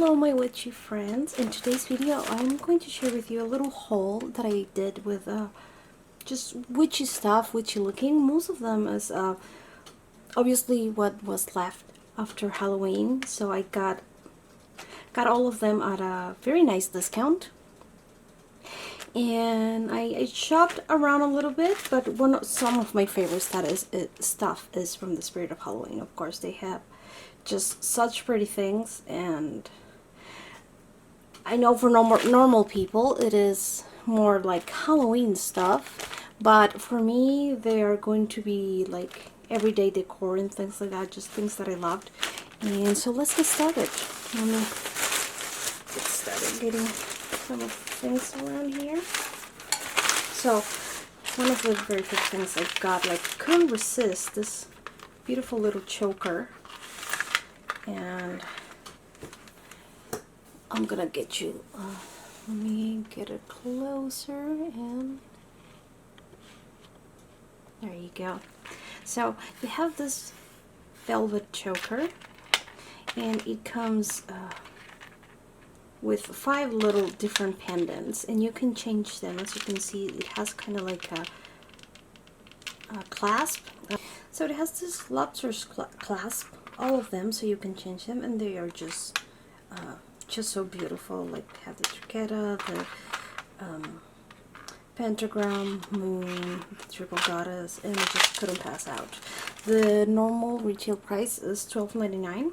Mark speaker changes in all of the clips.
Speaker 1: Hello my witchy friends. In today's video I'm going to share with you a little haul that I did with just witchy stuff, witchy looking. Most of them is obviously what was left after Halloween, so I got all of them at a very nice discount. And I shopped around a little bit, but some of my favorite stuff is from the spirit of Halloween. Of course, they have just such pretty things, and I know for normal people it is more like Halloween stuff, but for me they are going to be like everyday decor and things like that, just things that I loved. And so let's get started. Let me get started getting some of the things around here. So one of the very first things I got, like, couldn't resist this beautiful little choker, and I'm gonna get you, let me get it closer, and there you go. So you have this velvet choker, and it comes with 5 little different pendants, and you can change them. As you can see, it has kind of like a clasp. So it has this lobster's clasp, all of them, so you can change them, and they are just so beautiful. Like, have the triqueta, the pentagram, moon, triple goddess, and I just couldn't pass out. The normal retail price is $12.99.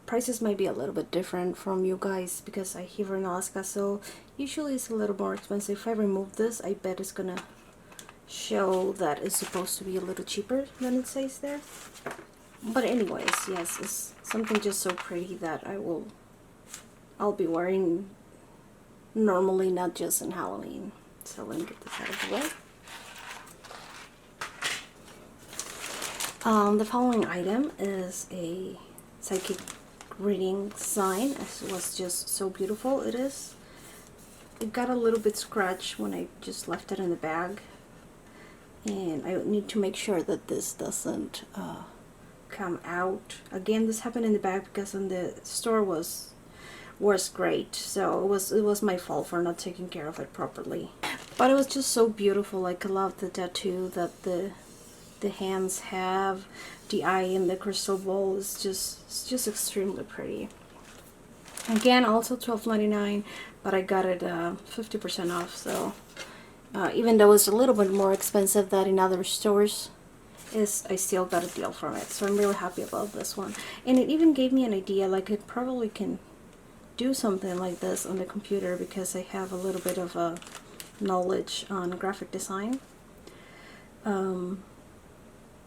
Speaker 1: Prices might be a little bit different from you guys because I live in Alaska, so usually it's a little more expensive. If I remove this, I bet it's gonna show that it's supposed to be a little cheaper than it says there. But anyways, yes, it's something just so pretty that I'll be wearing normally, not just in Halloween. So let me get this out of the way. The following item is a psychic reading sign. It was just so beautiful. It got a little bit scratched when I just left it in the bag, and I need to make sure that this doesn't come out. Again, this happened in the bag because in the store was great, so it was my fault for not taking care of it properly. But it was just so beautiful. Like, I love the tattoo that the hands have, the eye in the crystal ball. It's just extremely pretty. Again, also $12.99, but I got it 50% off, so even though it's a little bit more expensive than in other stores, I still got a deal from it. So I'm really happy about this one. And it even gave me an idea, like, I probably can do something like this on the computer because I have a little bit of a knowledge on graphic design.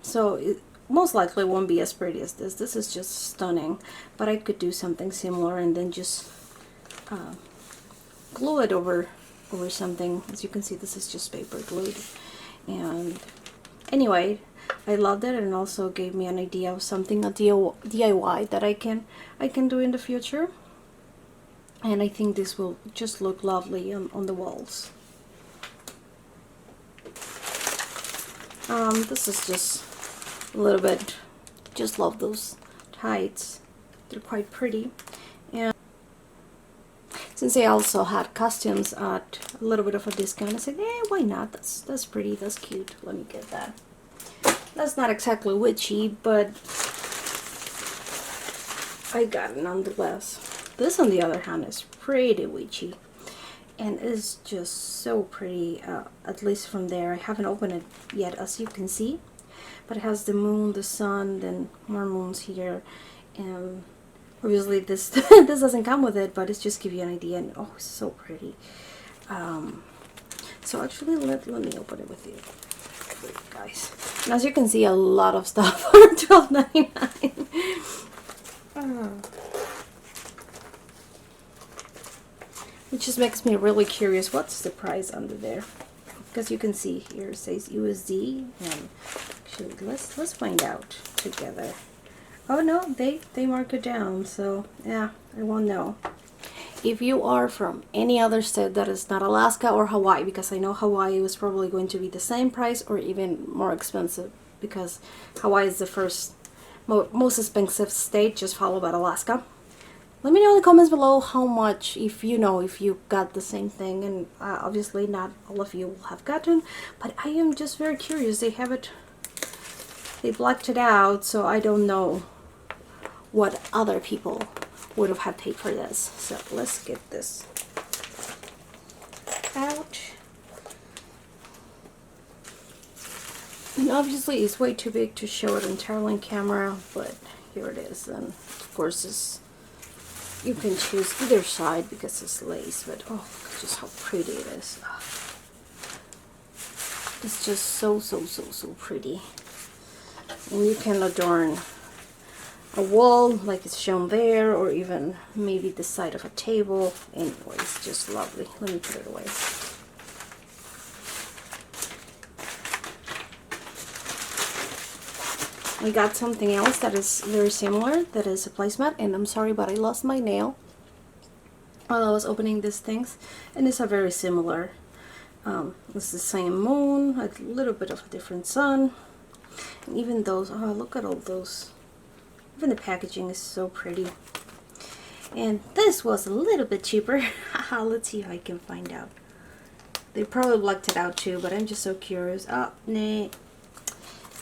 Speaker 1: So it most likely won't be as pretty as this. This is just stunning, but I could do something similar and then just glue it over something. As you can see, this is just paper glued. And anyway, I loved it, and also gave me an idea of something, a DIY that I can do in the future. And I think this will just look lovely on the walls. This is just a little bit, just love those tights. They're quite pretty. And since I also had costumes at a little bit of a discount, I said, why not? That's pretty, that's cute. Let me get that. That's not exactly witchy, but I got it nonetheless. This, on the other hand, is pretty witchy, and it's just so pretty, at least from there. I haven't opened it yet, as you can see, but it has the moon, the sun, then more moons here, and obviously this this doesn't come with it, but it's just give you an idea. And oh, it's so pretty. So actually, let me open it with you guys. And as you can see, a lot of stuff for $12.99. It just makes me really curious. What's the price under there? Because you can see here it says USD, and actually let's find out together. Oh no, they mark it down, so yeah, I won't know. If you are from any other state that is not Alaska or Hawaii, because I know Hawaii was probably going to be the same price or even more expensive, because Hawaii is the first most expensive state, just followed by Alaska. let me know in the comments below how much, if you know, if you got the same thing. And obviously not all of you will have gotten, but I am just very curious. They have it, they blacked it out, so I don't know what other people would have had paid for this. So let's get this out. And obviously it's way too big to show it entirely on camera, but here it is. And of course this, you can choose either side because it's lace, but oh, look at just how pretty it is. Oh, it's just so pretty. And you can adorn a wall like it's shown there, or even maybe the side of a table. Anyway, it's just lovely. Let me put it away. I got something else that is very similar, that is a placemat, and I'm sorry but I lost my nail while I was opening these things, and it's a very similar, it's the same moon, a little bit of a different sun, and even those, oh look at all those, even the packaging is so pretty. And this was a little bit cheaper. Let's see if I can find out. They probably blacked it out too, but I'm just so curious. Oh, nah,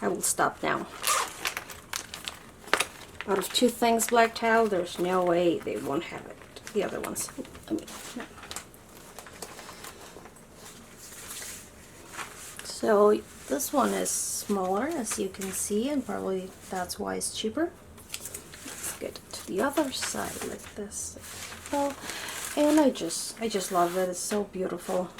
Speaker 1: I will stop now. Out of two things blacked out, there's no way they won't have it. The other ones. I mean, no. So this one is smaller, as you can see, and probably that's why it's cheaper. Let's get to the other side like this. Well, and I just love it. It's so beautiful.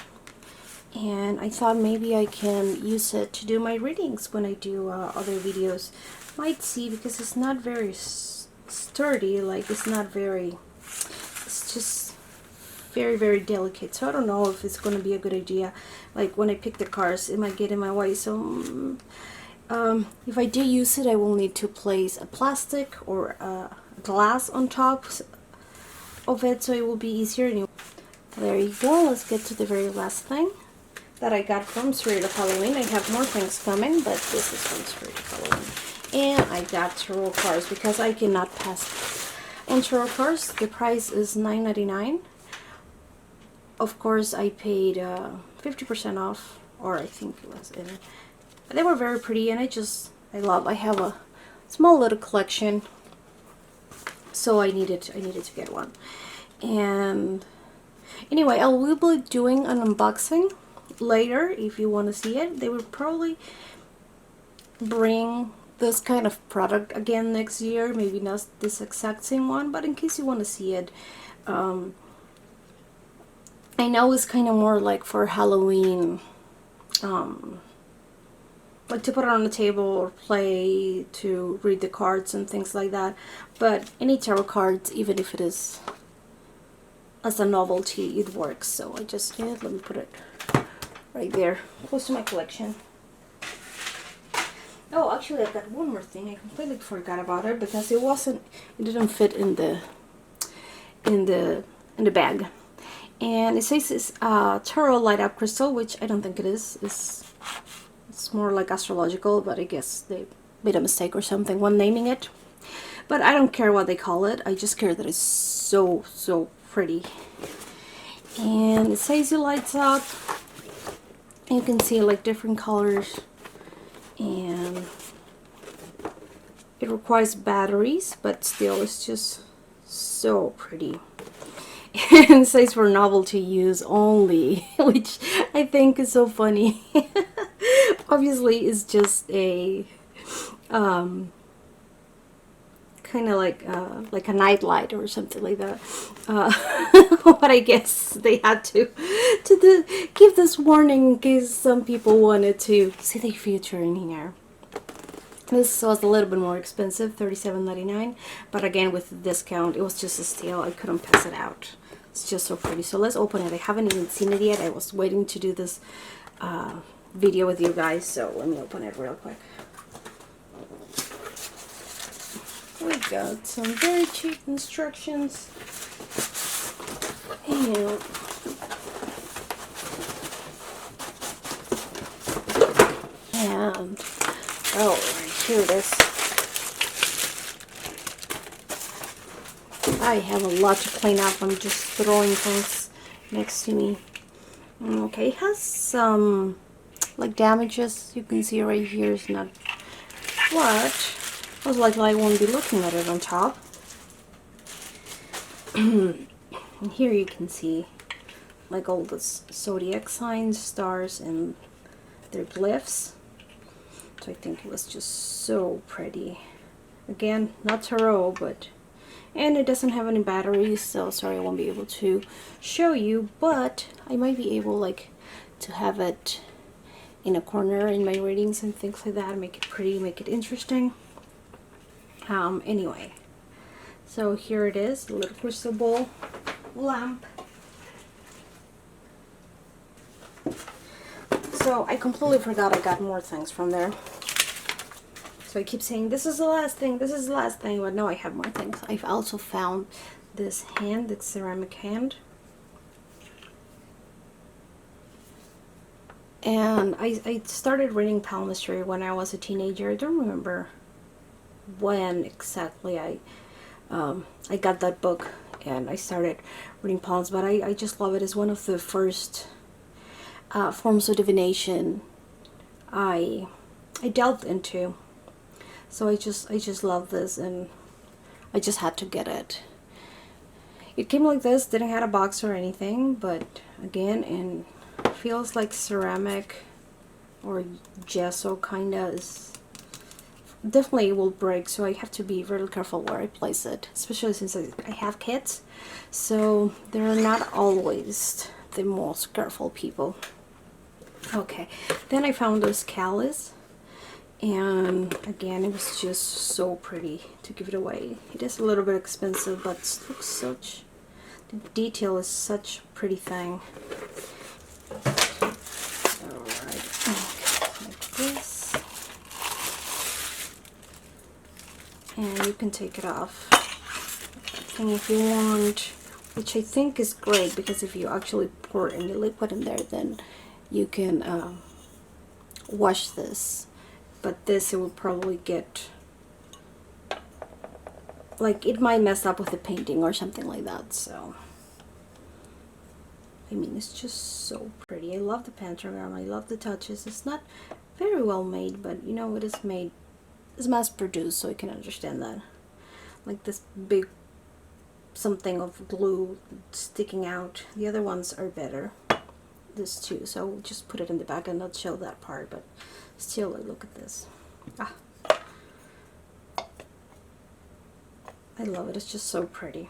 Speaker 1: And I thought maybe I can use it to do my readings when I do other videos. Might see, because it's not very sturdy, like it's not very, it's just very delicate, so I don't know if it's going to be a good idea. Like when I pick the cards, it might get in my way, so if I do use it, I will need to place a plastic or a glass on top of it, so it will be easier. There you go. Let's get to the very last thing that I got from Spirit of Halloween. I have more things coming, but this is from Spirit of Halloween. And I got tarot cards because I cannot pass on tarot cards. The price is $9.99. Of course, I paid 50% off, or I think it was in. They were very pretty, and I have a small little collection, so I needed to get one. And anyway, I will be doing an unboxing later if you want to see it. They will probably bring this kind of product again next year, maybe not this exact same one, but in case you want to see it. I know it's kind of more like for Halloween, like to put it on the table or play, to read the cards and things like that, but any tarot cards, even if it is as a novelty, it works. So I just, yeah, let me put it right there close to my collection. Oh, actually, I've got one more thing. I completely forgot about it because it didn't fit in the bag. And it says it's tarot light up crystal, which I don't think it is. It's more like astrological, but I guess they made a mistake or something when naming it. But I don't care what they call it. I just care that it's so pretty. And it says it lights up. You can see like different colors. And it requires batteries, but still it's just so pretty. And it says for novelty use only, which I think is so funny. Obviously it's just a kind of like a night light or something like that. But I guess they had to give this warning in case some people wanted to see the future in here. This was a little bit more expensive, $37.99, but again with the discount it was just a steal. I couldn't pass it out. It's just so pretty. So let's open it. I haven't even seen it yet. I was waiting to do this video with you guys, so let me open it real quick. We got some very cheap instructions, and oh, here it is. I have a lot to clean up. I'm just throwing things next to me. Okay, it has some like damages. You can see right here is not flat. Most likely I won't be looking at it on top. And here you can see like all the zodiac signs, stars, and their glyphs. So I think it was just so pretty. Again, not tarot, but, and it doesn't have any batteries, so sorry I won't be able to show you, but I might be able like to have it in a corner in my readings and things like that, make it pretty, make it interesting. Anyway, so here it is, the little crystal ball lamp. So I completely forgot I got more things from there. So I keep saying this is the last thing, this is the last thing, but no, I have more things. I've also found this hand, this ceramic hand. And I started reading palmistry when I was a teenager. I don't remember when exactly I got that book and I started reading palms, but I just love it. It's one of the first forms of divination I delved into. So I just love this, and I just had to get it. It came like this, didn't have a box or anything, but again, and feels like ceramic or gesso kinda. Is definitely will break, so I have to be very careful where I place it, especially since I have kids, so they're not always the most careful people. Okay, then I found this callus, and again, it was just so pretty to give it away. It is a little bit expensive, but it looks such, the detail is such a pretty thing. Alright, okay, like this. And you can take it off, and if you want, which I think is great, because if you actually pour any liquid in there, then you can wash this. But this, it will probably get, like, it might mess up with the painting or something like that. So I mean, it's just so pretty. I love the pentagram, I love the touches. It's not very well made, but you know, it is made, it's mass produced, so I can understand that. Like this big something of glue sticking out. The other ones are better, this too, so we'll just put it in the back and not show that part, but still, like, look at this. I love it. It's just so pretty.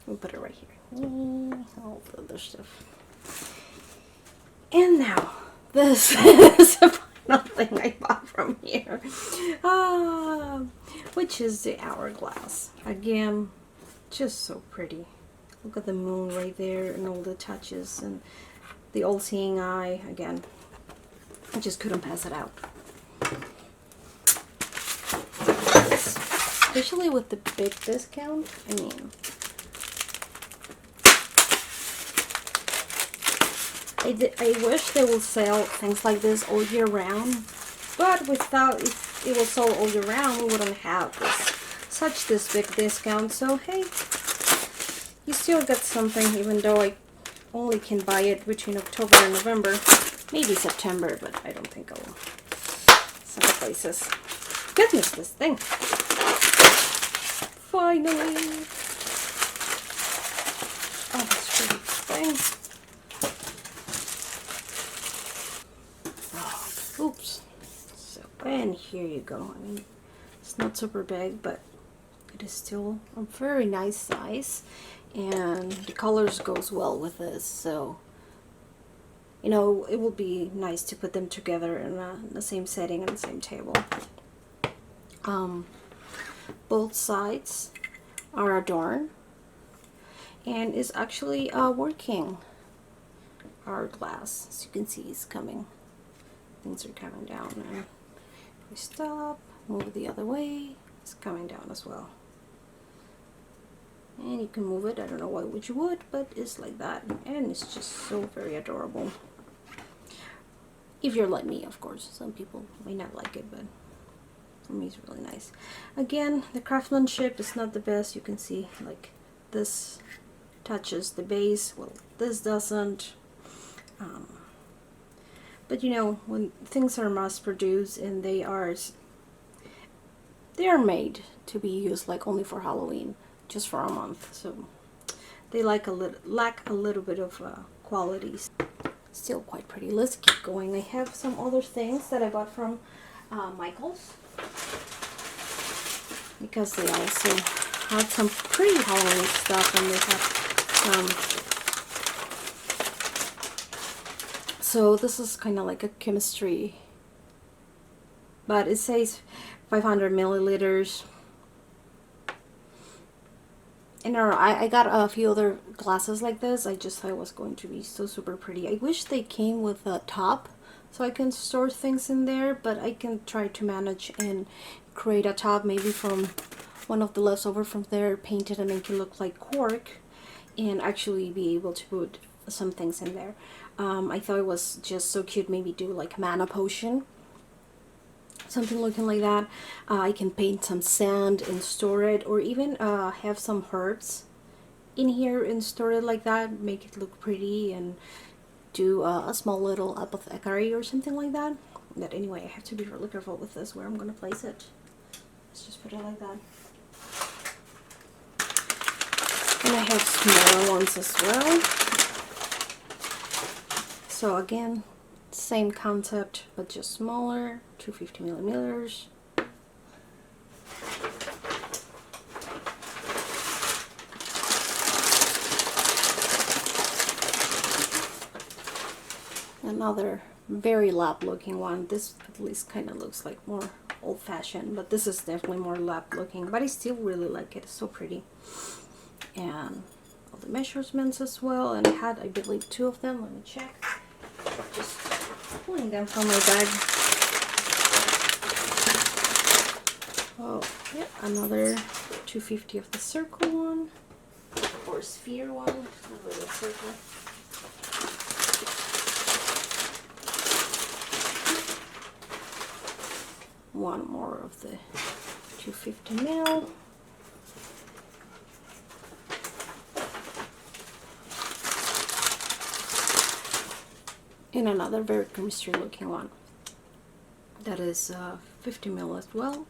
Speaker 1: We'll put it right here. All the other stuff. And now, this is the final thing I bought from here, which is the hourglass. Again, just so pretty. Look at the moon right there and all the touches and the all-seeing eye. Again, I just couldn't pass it out. Especially with the big discount. I mean, I wish they will sell things like this all year round, but without, if it was sold all year round, we wouldn't have this big discount. So hey, you still get something, even though I only can buy it between October and November, maybe September, but I don't think I will. Some places. Goodness, this thing. Finally. Oh, this pretty thing. Oh, oops. So, and here you go. I mean, it's not super big, but it is still a very nice size, and the colors goes well with this, so you know, it will be nice to put them together in the same setting and the same table. Both sides are adorned, and is actually a working hourglass. As you can see, it's coming. Things are coming down, and if we stop, move the other way, it's coming down as well. And you can move it. I don't know why would you would, but it's like that, and it's just so very adorable. If you're like me, of course. Some people may not like it, but For me, it's really nice. Again, the craftsmanship is not the best. You can see like this touches the base. Well, this doesn't. But you know, when things are mass produced and they are made to be used like only for Halloween, just for a month, so they lack a little bit of qualities. Still quite pretty. Let's keep going. I have some other things that I bought from Michael's, because they also had some pretty Halloween stuff, and they have so this is kind of like a chemistry, but it says 500 milliliters. And I got a few other glasses like this. I just thought it was going to be so super pretty. I wish they came with a top so I can store things in there, but I can try to manage and create a top maybe from one of the leftover from there, paint it and make it look like cork, and actually be able to put some things in there. I thought it was just so cute. Maybe do like mana potion, something looking like that. I can paint some sand and store it, or even have some herbs in here and store it like that, make it look pretty, and do a small little apothecary or something like that. But anyway, I have to be really careful with this where I'm gonna place it. Let's just put it like that. And I have smaller ones as well. So again, same concept, but just smaller, 250 millimeters. Another very lab looking one. This at least kind of looks like more old-fashioned, but this is definitely more lab looking, but I still really like it. It's so pretty. And all the measurements as well, and I had, I believe, 2 of them. Let me check. Just pulling them from my bag. Oh, yeah, another 250 of the circle one, or sphere one, a little circle. One more of the 250 ml. And another very chemistry looking one. That is 50 ml as well.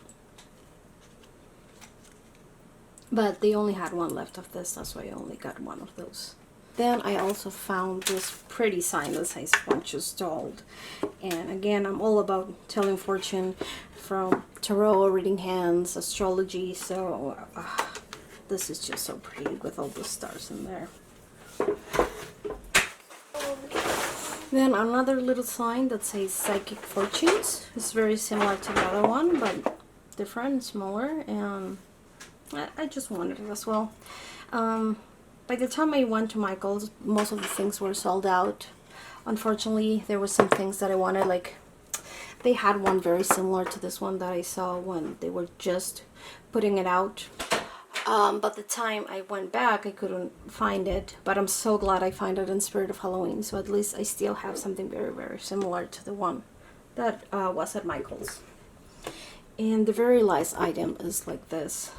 Speaker 1: But they only had one left of this, that's why I only got one of those. Then I also found this pretty sign that says Sponges Told. And again, I'm all about telling fortune from tarot, reading hands, astrology, so this is just so pretty with all the stars in there. Then another little sign that says Psychic Fortunes. It's very similar to the other one, but different, smaller, and I just wanted it as well. By the time I went to Michael's, most of the things were sold out. Unfortunately, there were some things that I wanted, like they had one very similar to this one that I saw when they were just putting it out. But the time I went back, I couldn't find it. But I'm so glad I found it in Spirit of Halloween. So at least I still have something very, very similar to the one that was at Michael's. And the very last item is like this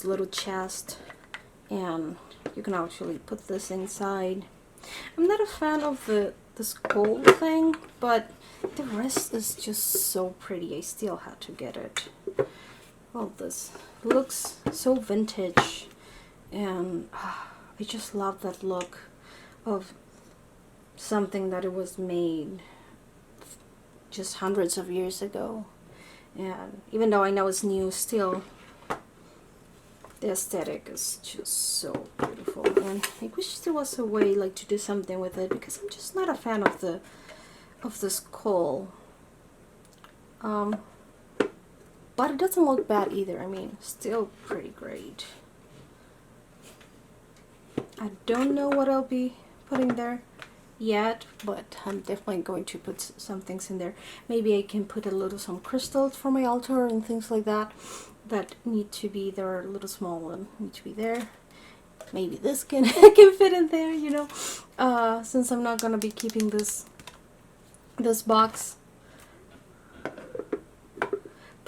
Speaker 1: little chest, and you can actually put this inside. I'm not a fan of this gold thing, but the rest is just so pretty. I still had to get it. Well, this looks so vintage, and I just love that look of something that it was made just hundreds of years ago. And even though I know it's new, still the aesthetic is just so beautiful. And I wish there was a way like to do something with it, because I'm just not a fan of the skull. But it doesn't look bad either. I mean, still pretty great. I don't know what I'll be putting there yet, but I'm definitely going to put some things in there. Maybe I can put some crystals for my altar and things like that need to be there. A little small one need to be there. Maybe this can fit in there, you know, since I'm not gonna be keeping this box.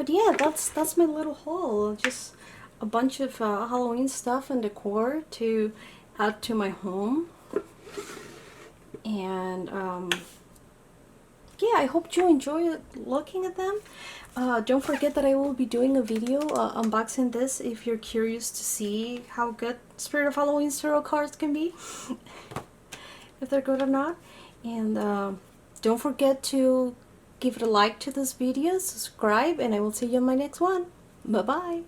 Speaker 1: But yeah, that's my little haul. Just a bunch of Halloween stuff and decor to add to my home. And yeah, I hope you enjoy looking at them. Don't forget that I will be doing a video unboxing this if you're curious to see how good Spirit of Halloween tarot cards can be. If they're good or not. And don't forget to give it a like to this video, subscribe, and I will see you in my next one. Bye bye.